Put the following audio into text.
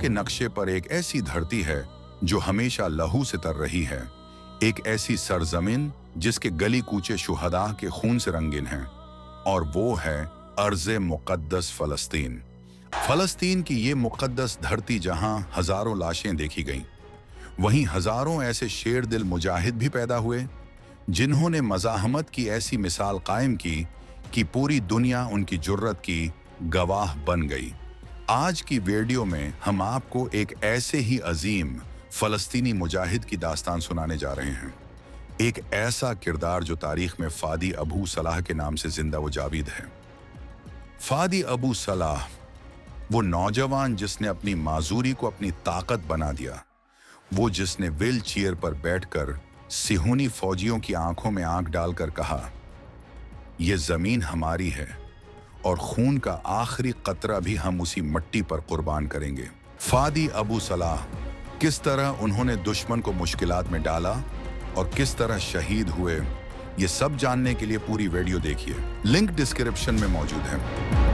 के नक्शे पर एक ऐसी धरती है जो हमेशा लहू से तर रही है, एक ऐसी सरजमीन जिसके गली कूचे शुहदा के खून से रंगीन हैं, और वो है अर्ज़े मुक़द्दस फ़लस्तीन। फ़लस्तीन की ये मुक़द्दस धरती जहां हज़ारों लाशें देखी गईं, वहीं हज़ारों ऐसे शेर दिल मुजाहिद भी पैदा हुए जिन्होंने मज़ाहमत की ऐसी मिसाल कायम की कि पूरी दुनिया उनकी जुर्रत की गवाह बन गई। आज की वीडियो में हम आपको एक ऐसे ही अजीम फ़लस्तीनी मुजाहिद की दास्तान सुनाने जा रहे हैं, एक ऐसा किरदार जो तारीख में फ़ादी अबू सलाह के नाम से जिंदा व जावीद है। फ़ादी अबू सलाह वो नौजवान जिसने अपनी माजूरी को अपनी ताकत बना दिया, वो जिसने व्हील चेयर पर बैठकर सिहूनी फौजियों की आंखों में आंख डालकर कहा, ये जमीन हमारी है और खून का आखिरी कतरा भी हम उसी मिट्टी पर कुर्बान करेंगे। फ़ादी अबू सलाह, किस तरह उन्होंने दुश्मन को मुश्किलात में डाला और किस तरह शहीद हुए, ये सब जानने के लिए पूरी वीडियो देखिए, लिंक डिस्क्रिप्शन में मौजूद है।